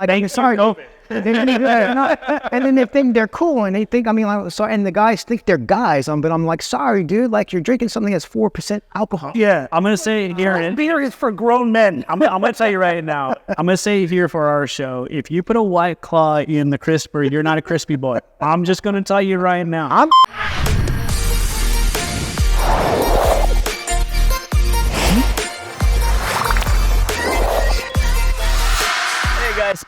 Like, sorry. And then they think they're cool, and they think, I mean, like, so, and the guys think they're guys. But I'm like, sorry, dude. Like, you're drinking something that's 4% alcohol. Yeah, I'm gonna say here, beer is for grown men. I'm gonna tell you right now. I'm gonna say here for our show, if you put a White Claw in the crisper, you're not a crispy boy. I'm just gonna tell you right now.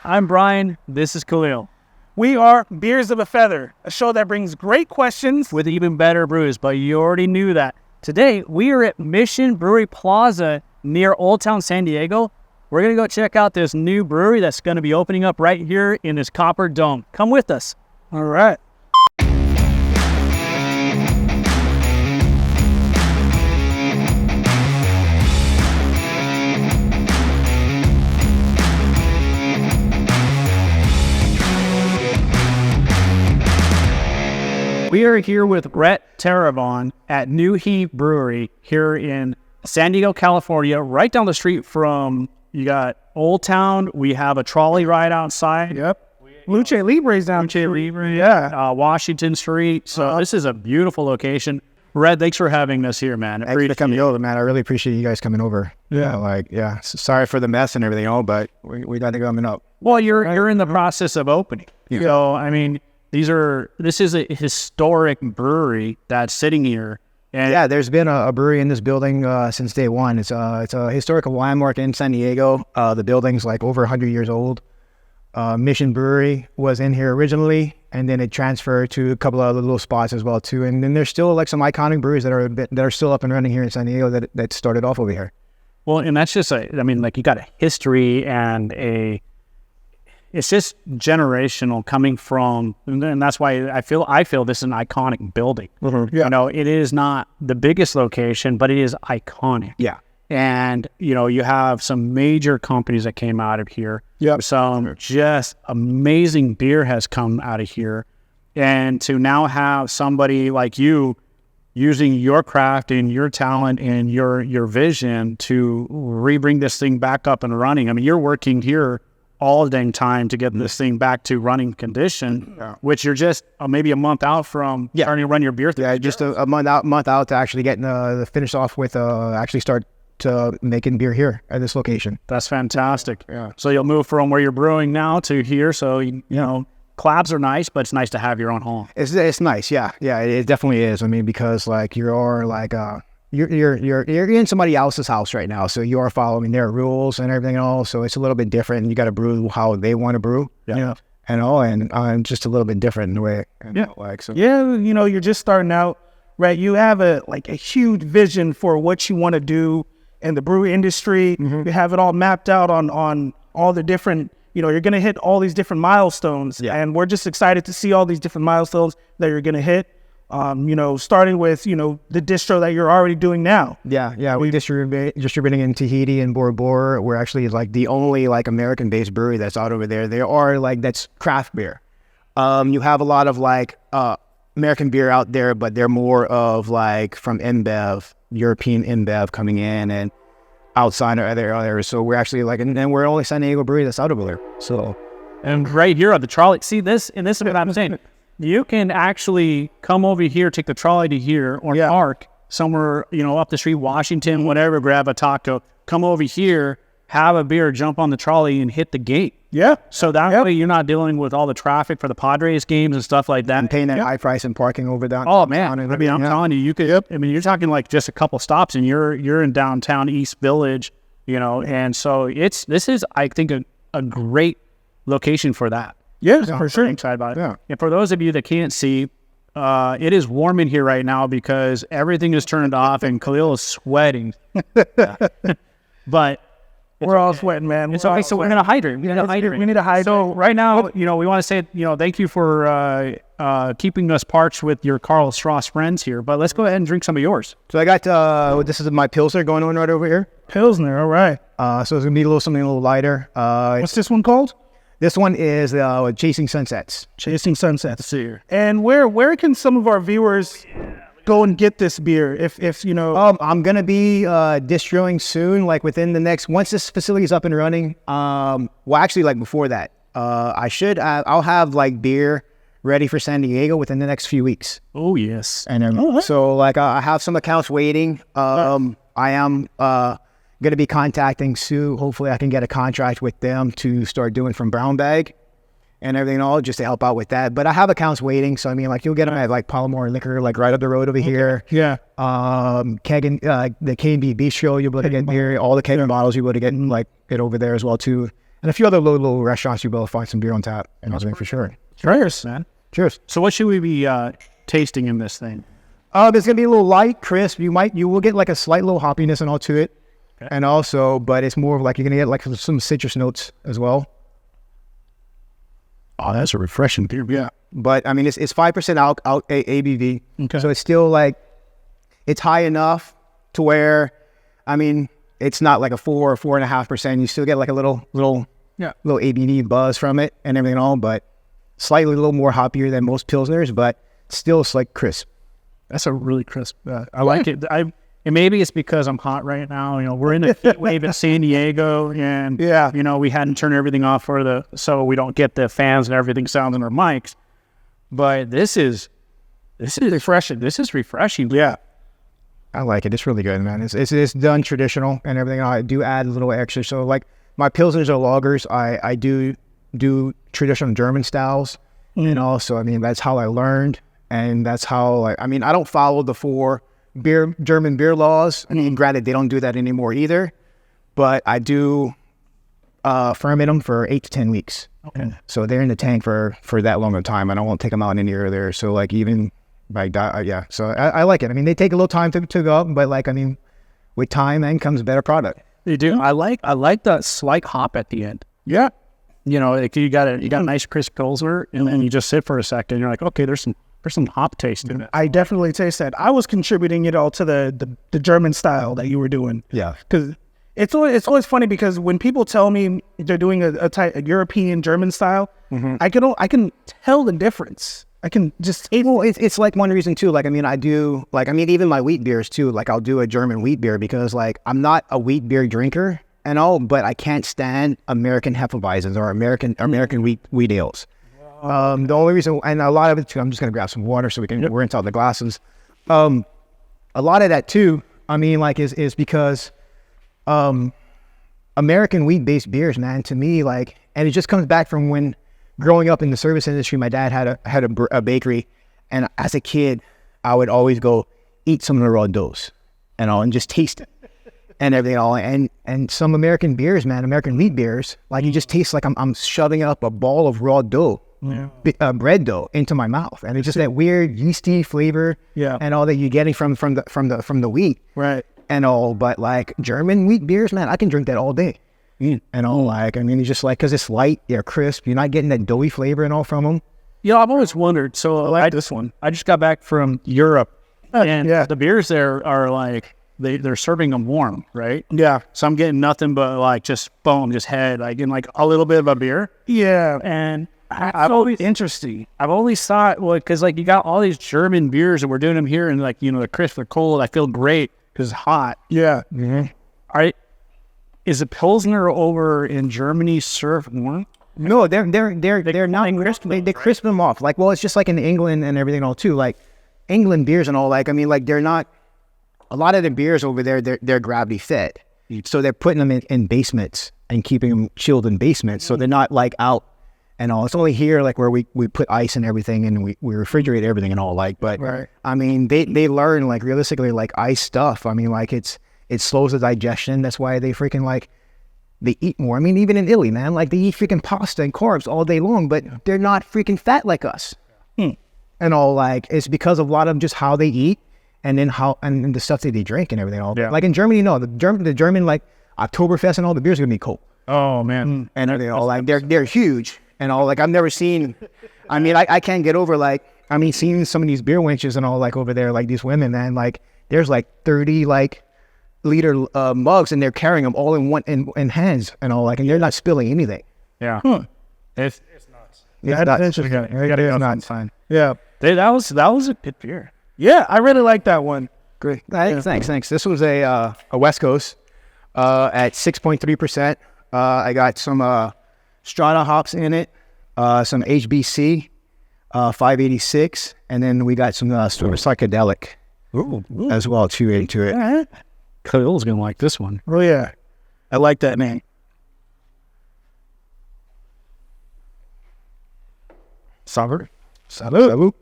I'm Brian. This is Khalil. We are Beers of a Feather, a show that brings great questions with even better brews, but you already knew that. Today, we are at Mission Brewing Plaza near Old Town San Diego. We're going to go check out this new brewery that's going to be opening up right here in this copper dome. Come with us. All right. We are here with Rhett at Niuhi Brewery here in San Diego, California, right down the street from, you got Old Town. We have a trolley ride outside. Yep. Luce Libre's down. Luce Libre, yeah. Washington Street. So this is a beautiful location. Rhett, thanks for having us here, man. Thanks for coming over, man. I really appreciate you guys coming over. Yeah. Sorry for the mess and everything, but we got to go coming up. Well, you're in the process of opening. Yeah. So, I mean, this is a historic brewery that's sitting here. And yeah, there's been a brewery in this building since day one. It's a historical landmark in San Diego. The building's like over 100 years old. Mission Brewery was in here originally, and then it transferred to a couple of other little spots as well too. And then there's still like some iconic breweries that are still up and running here in San Diego that started off over here. Well, and that's just you got a history and it's just generational coming from, and that's why I feel this is an iconic building. Mm-hmm. Yeah. You know, it is not the biggest location, but it is iconic. Yeah. And, you know, you have some major companies that came out of here. Yeah. Some just amazing beer has come out of here. And to now have somebody like you using your craft and your talent and your vision to bring this thing back up and running. I mean, you're working here all the dang time to get this thing back to running condition, which you're just maybe a month out from starting to run your beer through. Yeah, just a month out to actually get the finish off with actually start to making beer here at this location. That's fantastic. Yeah. So you'll move from where you're brewing now to here. So you know, collabs are nice, but it's nice to have your own home. It's nice. Yeah, it definitely is. I mean, because like you're in somebody else's house right now, so you are following their rules and everything else. So it's a little bit different. You got to brew how they want to brew. Yeah. And I'm just a little bit different in the way. Yeah, you know, you're just starting out, right? You have a huge vision for what you want to do in the brew industry. Mm-hmm. You have it all mapped out on all the different, you know, you're going to hit all these different milestones. Yeah. And we're just excited to see all these different milestones that you're going to hit. You know, starting with, you know, the distro that you're already doing now. Yeah. We distributing in Tahiti and Bora Bora. We're actually like the only like American-based brewery that's out over there. They are like, that's craft beer. You have a lot of like American beer out there, but they're more of like from InBev, European InBev coming in and outside of other areas. So we're actually like, and we're only San Diego brewery that's out over there. So, and right here on the trolley, see this, and this is what I'm saying. You can actually come over here, take the trolley to here, or park somewhere, you know, up the street, Washington, whatever, grab a taco, come over here, have a beer, jump on the trolley, and hit the gate. Yeah. So that way you're not dealing with all the traffic for the Padres games and stuff like that. And paying that high price and parking over down. Oh, man. I mean, I'm telling you, you could, I mean, you're talking like just a couple stops, and you're in downtown East Village, you know, and so this is, I think, a great location for that. Yeah, for sure. I'm excited about it. Yeah. And for those of you that can't see, it is warm in here right now because everything is turned off and Khalil is sweating. But we're all sweating, man. It's okay. So we're going to hydrate. We need to hydrate. So right now, you know, we want to say, you know, thank you for keeping us parched with your Carl Strauss friends here. But let's go ahead and drink some of yours. So I got, this is my Pilsner going on right over here. Pilsner, all right. So it's going to be something a little lighter. What's this one called? This one is Chasing Sunsets. Chasing Sunsets. See here. And where can some of our viewers go and get this beer? If you know, I'm gonna be distroing soon, like within the next, once this facility is up and running. Well, actually, like before that, I'll have like beer ready for Sandiego within the next few weeks. Oh yes. And then, so like I have some accounts waiting. I am going to be contacting Sue. Hopefully I can get a contract with them to start doing from brown bag and everything all just to help out with that. But I have accounts waiting. So I mean, like you'll get them at like Palomar Liquor, like right up the road over here. Yeah. Keg and the K&B Bistro, you'll be able to get here. All the keg bottles you'll be able to get like get over there as well too. And a few other little restaurants you'll be able to find some beer on tap and everything for sure. Cheers, man. Cheers. So what should we be tasting in this thing? It's gonna be a little light, crisp. You will get like a slight little hoppiness and all to it. Okay. And also, but it's more of like you're gonna get like some citrus notes as well. Oh, that's a refreshing beer. Yeah. But I mean, it's 5% out ABV. Okay. So it's still like, it's high enough to where, I mean, it's not like a 4 or 4.5%. You still get like a little ABV buzz from it and everything all, but slightly a little more hoppier than most Pilsners, but still it's like crisp. That's a really crisp. I like it. And maybe it's because I'm hot right now. You know, we're in the heat wave in San Diego, and you know, we hadn't turned everything off so we don't get the fans and everything sounds in our mics. But this is refreshing. This is refreshing. Yeah, I like it. It's really good, man. It's done traditional and everything. I do add a little extra. So like my Pilsners or lagers, I do traditional German styles, and also I mean that's how I learned, and that's how I mean I don't follow the 4 German beer laws. I mean, granted, they don't do that anymore either, but I do ferment them for 8 to 10 weeks. Okay. So they're in the tank for that long of time, and I won't take them out any earlier. So like even like yeah. So I like it. I mean, they take a little time to go up, but like I mean, with time then comes a better product. They do. I like that slight hop at the end. Yeah. You know, like you got a nice crisp Pilsner, and then you just sit for a second, and you're like, okay, there's some hop taste in it. I definitely taste that. I was contributing it all to the German style that you were doing. Yeah. Because it's always funny because when people tell me they're doing a European German style, I can tell the difference. I can just it's like one reason too. Like I mean, I do like I mean even my wheat beers too. Like I'll do a German wheat beer because like I'm not a wheat beer drinker and all, but I can't stand American Hefeweizens or American wheat ales. The only reason, and a lot of it too, I'm just gonna grab some water so we're into all the glasses. A lot of that too, I mean, like is because American wheat-based beers, man, to me, like, and it just comes back from when growing up in the service industry, my dad had a bakery, and as a kid, I would always go eat some of the raw doughs and just taste it and everything all. And some American beers, man, American wheat beers, like you just taste like I'm shoving up a ball of raw dough. Yeah. Bread dough into my mouth, and it's just that weird yeasty flavor, and all that you're getting from the wheat, right, and all. But like German wheat beers, man, I can drink that all day, and all. Like I mean, it's just like because it's light, they're crisp. You're not getting that doughy flavor and all from them. Yeah, I've always wondered. So I like this one. I just got back from Europe, and the beers there are like they're serving them warm, right? Yeah. So I'm getting nothing but like just head, like in like a little bit of a beer. Yeah, and. I've always interesting. I've always thought, well, because like you got all these German beers and we're doing them here, and like you know, they're crisp, they're cold. I feel great because it's hot. Yeah. Mm-hmm. Is a Pilsner over in Germany served warm? No, they're not crisp. They crisp them off. Like, well, it's just like in England and everything all too. Like England beers and all. Like, I mean, like they're not. A lot of the beers over there, they're gravity fed, so they're putting them in basements and keeping them chilled in basements, so they're not like out. And all. It's only here, like where we put ice and everything, and we refrigerate everything and all. Like, but right. I mean, they learn like realistically, like ice stuff. I mean, like it slows the digestion. That's why they freaking like they eat more. I mean, even in Italy, man, like they eat freaking pasta and carbs all day long, but they're not freaking fat like us. And all. Like it's because of a lot of just how they eat, and then and the stuff that they drink and everything. All like in Germany, no, the German like Oktoberfest and all the beers are gonna be cold. Oh man, and they all like they're huge. And all, like, I've never seen, I mean, I can't get over, like, I mean, seeing some of these beer wenches and all, like, over there, like, these women, man, like, there's, like, 30, like, liter mugs, and they're carrying them all in hands and all, like, and they're not spilling anything. Yeah. It's nuts. That's interesting. It's nuts. Fine. Yeah. That was a good beer. Yeah, I really like that one. Great. Thanks. This was a West Coast at 6.3%. I got some Strata hops in it, some HBC, 586, and then we got some sort of psychedelic as well too into it. All right. Khalil's gonna like this one. Oh yeah, I like that name. Salud. Salud.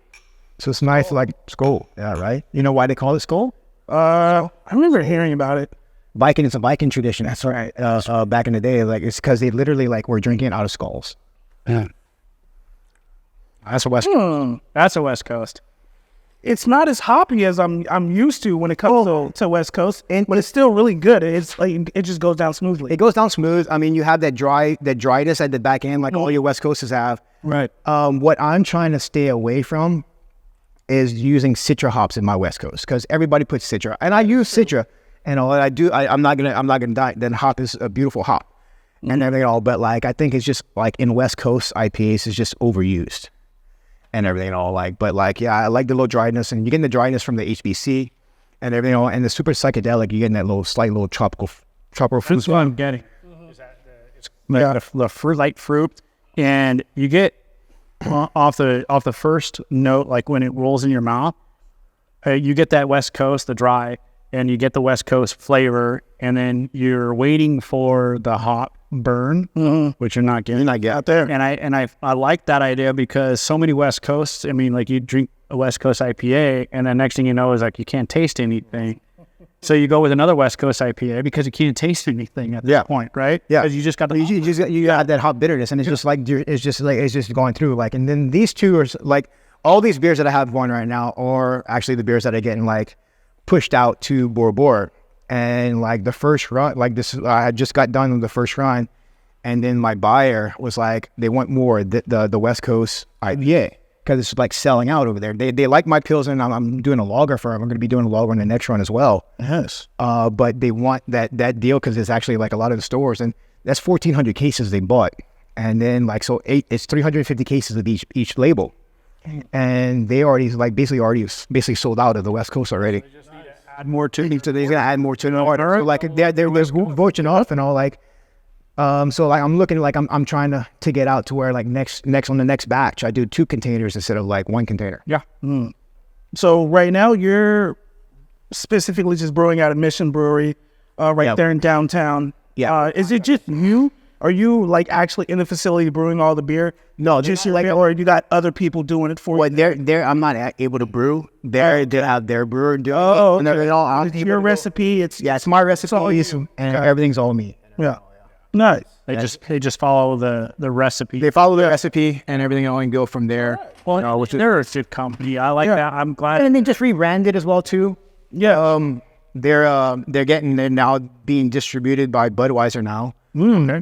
So it's nice, like skull. Yeah, right. You know why they call it skull? I remember hearing about it. Viking, it's a Viking tradition. That's right. Back in the day, like it's because they literally like were drinking out of skulls. Yeah. That's a West Coast. That's a West Coast. It's not as hoppy as I'm used to when it comes to West Coast, but it's still really good. It's like it just goes down smoothly. It goes down smooth. I mean, you have that dryness at the back end, like all your West Coasters have. Right. What I'm trying to stay away from is using Citra hops in my West Coast because everybody puts Citra, and I use Citra, and all I do, I'm not gonna die. Then hop is a beautiful hop, and everything all. But like, I think it's just like in West Coast IPAs is just overused. And everything all but I like the low dryness, and you're getting the dryness from the HBC and everything all, and the super psychedelic, you're getting that slight tropical fruit. That's what I'm getting. Is that the fruit, light fruit, and you get off the first note, like when it rolls in your mouth, you get that West Coast, the dry, and you get the West Coast flavor, and then you're waiting for the hop burn, which you're not getting. Out there. And I like that idea because so many West Coasts, I mean, like you drink a West Coast IPA, and the next thing you know is like you can't taste anything. So you go with another West Coast IPA because you can't taste anything at that point, right? Yeah, because you just got you got that hop bitterness, and it's just like it's just going through like. And then these two are like all these beers that I have going right now, or actually the beers that are getting like pushed out to Bora Bora. And like the first run, like this, I just got done with the first run, and then my buyer was like, they want more the West Coast IPA because it's like selling out over there. They like my Pilsner, and I'm doing a lager for them. I'm going to be doing a lager in the next run as well. Yes. But they want that deal because it's actually like a lot of the stores, and that's 1,400 cases they bought, and then like it's 350 cases of each label, and they already basically sold out of the West Coast already. add more to it. So they're gonna add more to the order. So like they're voting off and all like. So like I'm looking like I'm trying to get out to where like next on the next batch I do 2 containers instead of like 1 container. Yeah. So right now you're specifically just brewing out of Mission Brewery, there in downtown. Yeah. Is it just you? Are you like actually in the facility brewing all the beer? No, just your beer, or you got other people doing it for you? Well, they're I'm not able to brew. They have their brewer do. Oh, okay. And they're all It's your recipe. It's my recipe, and everything's all me. Yeah. Nice. They just follow the recipe. They follow the recipe and everything, and go from there. Well, they're a good company. I like that. I'm glad. And they just rebranded as well too. Yeah. They're now being distributed by Budweiser now. Okay.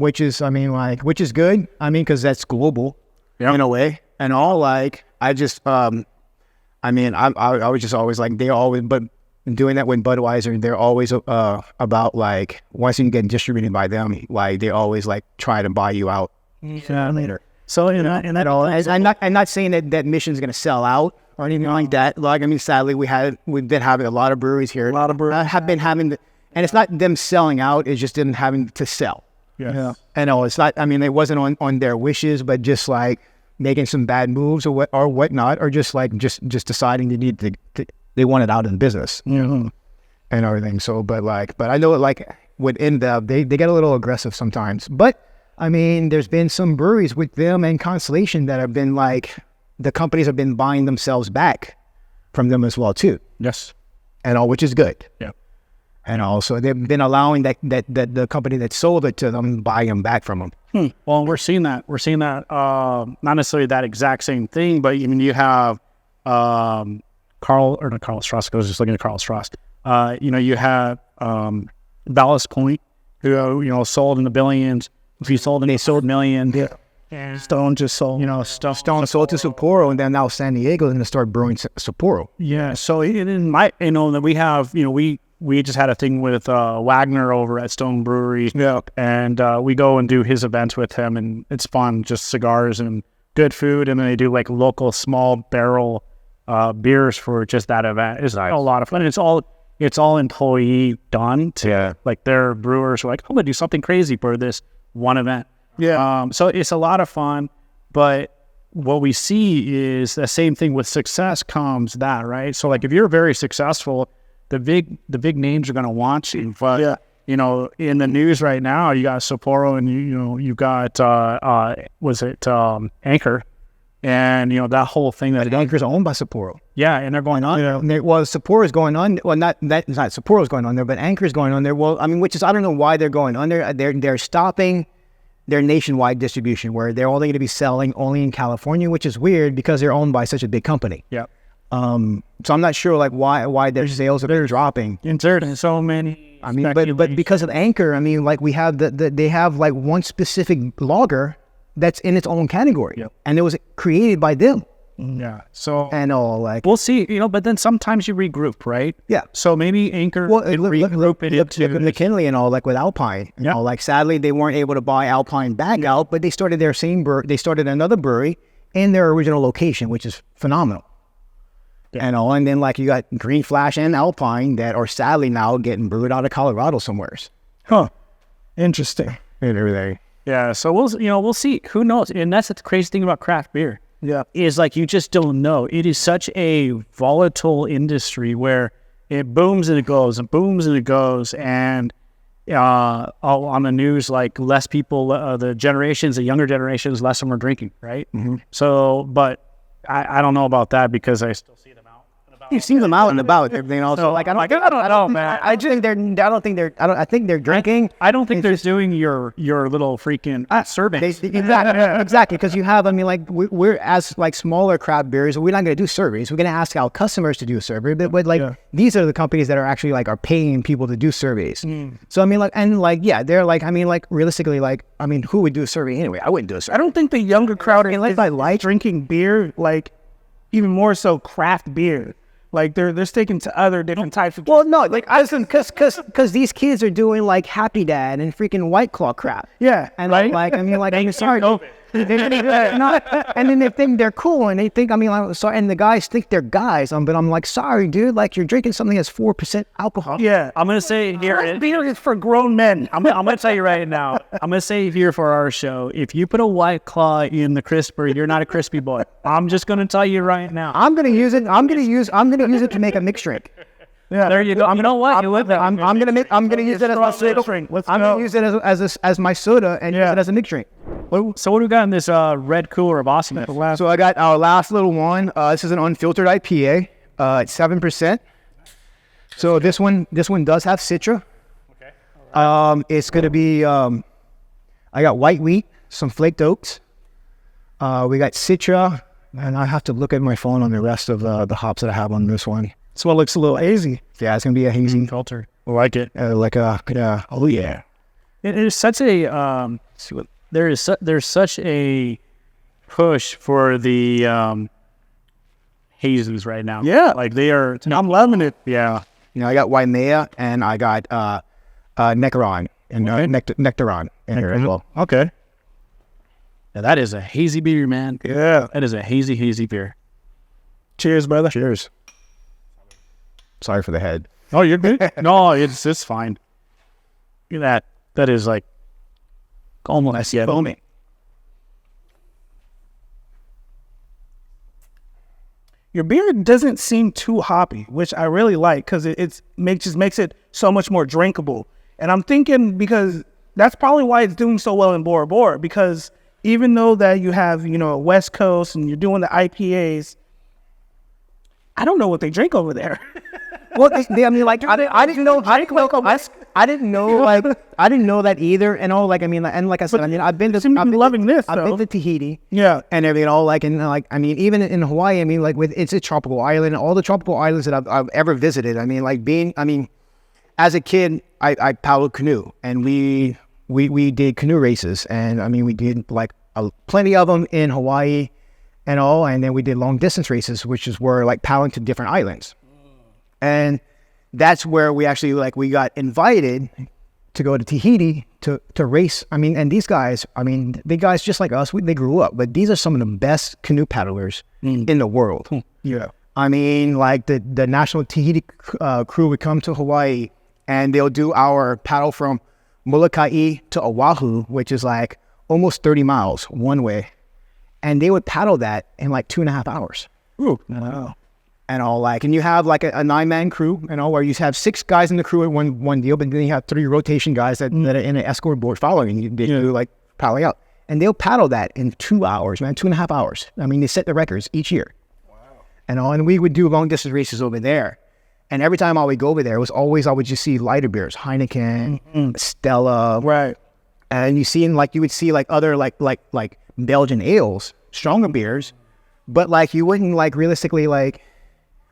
Which is good. I mean, because that's global in a way. And all like, I just, I was just always like, but doing that with Budweiser, they're always about like, once you get distributed by them, like they always like try to buy you out later. So, and that all, I'm not saying that Mission's going to sell out or anything like that. Like, I mean, sadly, we've been having a lot of breweries here. Have been having and it's not them selling out, it's just them having to sell. Yeah. I know it's not, I mean, it wasn't on their wishes, but just like making some bad moves or whatnot, or just like, just deciding they want it out of the business and everything. So, but I know like with InBev, they get a little aggressive sometimes, but I mean, there's been some breweries with them and Constellation that have been like, the companies have been buying themselves back from them as well too. Yes. And all, which is good. Yeah. And also they've been allowing that the company that sold it to them buy them back from them. Well, we're seeing that. Not necessarily that exact same thing, but I mean, you have Carl Strauss. I was just looking at Carl Strauss. You have Ballast Point, who sold in the billions. If you sold, and they sold millions. Yeah. And Stone just sold. Stone sold to Sapporo, and then now Sandiego is going to start brewing Sapporo. Yeah. So that we have, we just had a thing with Wagner over at Stone Brewery. Yeah. And we go and do his events with him, and it's fun, just cigars and good food. And then they do like local small barrel beers for just that event. It's a lot of fun. And it's all employee done. Like their brewers are like, I'm going to do something crazy for this one event. Yeah. So it's a lot of fun, but what we see is the same thing with success comes that, right? So like if you're very successful, the big names are going to want you. But you know, in the news right now, you got Sapporo and you got Anchor, and you know that whole thing that Anchor's owned by Sapporo. Yeah, and they're going on. Well, Sapporo's going on. Well, not Sapporo's going on there, but Anchor's going on there. Well, I mean, which is I don't know why they're going on there. They're stopping their nationwide distribution, where they're only going to be selling only in California, which is weird because they're owned by such a big company. Yeah. So I'm not sure like why their sales are dropping. There's so many. I mean, but because of Anchor, I mean, like we have they have like one specific lager that's in its own category, and it was created by them. Yeah. So and all like we'll see, but then sometimes you regroup, right? Yeah. So maybe Anchor look McKinley and all like with Alpine. You know, like sadly they weren't able to buy Alpine back out, but they started their they started another brewery in their original location, which is phenomenal. Yeah. And then like you got Green Flash and Alpine that are sadly now getting brewed out of Colorado somewheres. Huh. Interesting. And everything. Yeah. So we'll see. Who knows? And that's the crazy thing about craft beer. Yeah. Is like you just don't know. It is such a volatile industry where it booms and it goes and booms and it goes. And on the news, like less people, the younger generations, less of them are drinking, right? Mm-hmm. So, but I don't know about that because I still see them out and about. You see them out and about everything else. So like I don't know, man. I think they're drinking. I don't think they're doing your little freaking surveys. Exactly. Because you have, I mean, like we're as like smaller craft beers, we're not going to do surveys. We're going to ask our customers to do a survey, but like these are the companies that are actually like are paying people to do surveys. So I mean, like they're like, I mean, like realistically, like I mean, who would do a survey anyway? I wouldn't do a survey. I don't think the younger crowd is like drinking beer, like even more so craft beer. Like they're sticking to other different types of. Well, no, like I listen, because these kids are doing like Happy Dad and freaking White Claw crap. Yeah, and like I mean, like I'm sorry. And then they think they're cool, and they think, I mean, like, sorry, and the guys think they're guys. But I'm like, sorry, dude, like you're drinking something that's 4% alcohol. Yeah, I'm gonna say here, beer is for grown men. I'm gonna tell you right now. I'm gonna say here for our show, if you put a White Claw in the crisper, you're not a crispy boy. I'm just gonna tell you right now. I'm gonna use it. I'm gonna use it to make a mixed drink. Yeah, there you go. You know what? I'm gonna use it as my soda drink. I'm gonna use it as my soda and use it as a mixed drink. So what do we got in this red cooler of Awesomeness? So I got our last little one. This is an unfiltered IPA. It's 7%. So this one does have Citra. Okay. Right. It's gonna be. I got white wheat, some flaked oats. We got Citra, and I have to look at my phone on the rest of the hops that I have on this one. This one looks a little hazy. Yeah, it's gonna be a hazy filter. I like it. Oh yeah. It is such a there's such a push for the hazes right now. Yeah, like they are. I'm loving it. Yeah. I got Waimea and I got Nectaron and Nectaron in here as well. Okay. Now that is a hazy beer, man. Yeah, that is a hazy beer. Cheers, brother. Cheers. Sorry for the head. Oh, you're good. No, it's fine. Look at that. That is like almost foamy. Your beer doesn't seem too hoppy, which I really like because it makes it so much more drinkable. And I'm thinking because that's probably why it's doing so well in Bora Bora, because even though that you have, a West Coast and you're doing the IPAs, I don't know what they drink over there. Well, I mean, like, I didn't know that either. And all, like, I mean, and like I said, I mean, I've been to Tahiti, yeah, and everything. All like, and like, I mean, even in Hawaii, I mean, like, it's a tropical island. All the tropical islands that I've ever visited, I mean, like, as a kid, I paddled canoe, and we did canoe races, and I mean, we did like plenty of them in Hawaii, and all, and then we did long distance races, which is where like paddling to different islands. And that's where we actually we got invited to go to Tahiti to race. I mean, and these guys, the guys just like us, they grew up, but these are some of the best canoe paddlers in the world. Yeah. I mean, like the national Tahiti crew would come to Hawaii and they'll do our paddle from Molokai to Oahu, which is like almost 30 miles one way, and they would paddle that in like 2.5 hours. Ooh. Wow. And all like, and you have like a 9-man crew, and all where you have 6 guys in the crew at one deal, but then you have 3 rotation guys that are in an escort board following you. They do like paddling out, and they'll paddle that in 2 hours, man, 2.5 hours. I mean, they set the records each year. Wow. And all, and we would do long distance races over there. And every time I would go over there, it was always, I would just see lighter beers, Heineken, Stella. Right. And you would see like other like Belgian ales, stronger beers, but like you wouldn't like realistically like,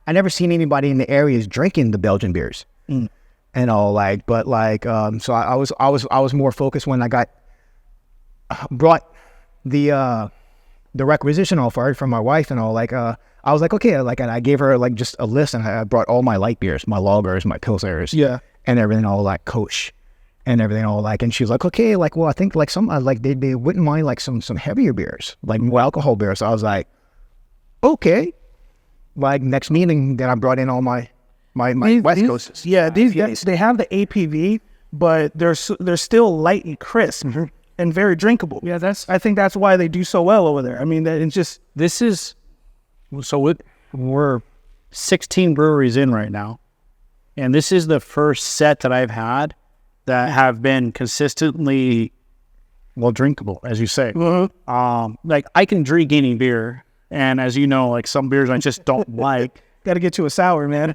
I never seen anybody in the areas drinking the Belgian beers and all like, but like, so I was more focused when I brought the requisition offer from my wife and all like, I was like, okay, like, and I gave her like just a list, and I brought all my light beers, my lagers, my pilsners, and everything, all like Koch, and everything, all like, and she was like, okay, like, well, I think like some like they wouldn't mind like some heavier beers, like more alcohol beers. So I was like, okay, like next meeting, then I brought in all my West Coast. Yeah, they have the APV, but they're still light and crisp and very drinkable. Yeah, I think that's why they do so well over there. I mean, it's just we're 16 breweries in right now, and this is the first set that I've had that have been consistently well drinkable, as you say. Like I can drink any beer, and as you know, like some beers I just don't like. Got to get you a sour, man.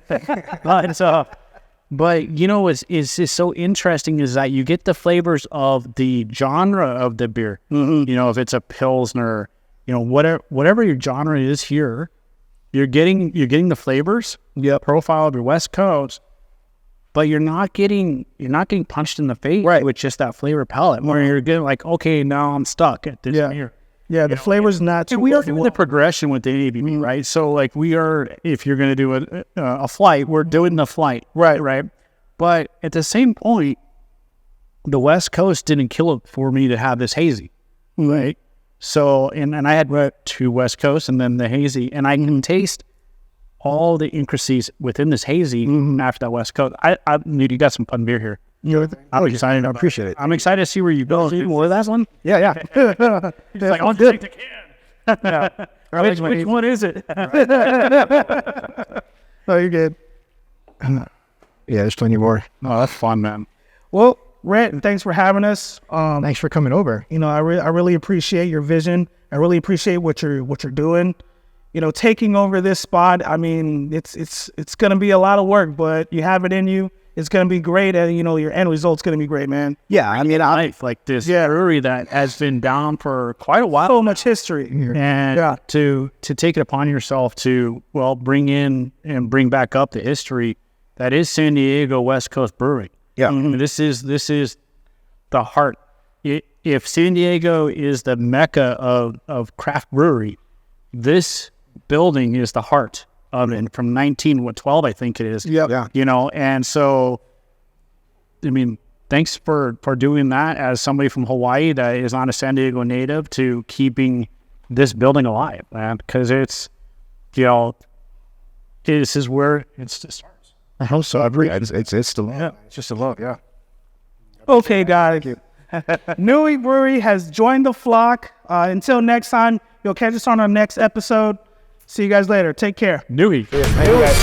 But you know, is so interesting is that you get the flavors of the genre of the beer. You know, if it's a Pilsner, you know, whatever your genre is here, you're getting the flavors, profile of your West Coast, but you're not getting punched in the face with just that flavor palette. Where you're getting like, okay, now I'm stuck at this beer. Yeah, the flavor's not too. We are doing the progression with the ABV, right? So like we are, if you're going to do a flight, we're doing the flight, right? But at the same point, the West Coast didn't kill it for me to have this hazy, right? So, and I had 2 West Coast and then the hazy, and I can taste all the intricacies within this hazy after that West Coast. You got some fun beer here. I'm excited. I appreciate it. I'm excited to see where you go. Well, that's one. Yeah. He's like, I'll take the can. Which one is it? Oh, you're good. Yeah, there's plenty more. Oh, that's fun, man. Well, Rhett, thanks for having us. Thanks for coming over. You know, I really appreciate your vision. I really appreciate what you're doing. You know, taking over this spot. I mean, it's gonna be a lot of work, but you have it in you. It's gonna be great, and you know, your end result's gonna be great, man. Yeah, I mean, Like this brewery that has been down for quite a while. So much history, and to take it upon yourself to bring in and bring back up the history that is Sandiego West Coast Brewing. Yeah, this is the heart. If Sandiego is the mecca of craft brewery, this building is the heart of it. From 1912, I think it is. Yeah. You know, and so, I mean, thanks for doing that as somebody from Hawaii that is not a Sandiego native, to keeping this building alive, man. Because it's, you know, this is where it starts. I hope so. I agree. It's the love. Yeah. It's just the love. Yeah. Okay, guys. Thank you. Niuhi Brewery has joined the flock. Until next time, you'll catch us on our next episode. See you guys later. Take care. Niuhi. Thank you, guys.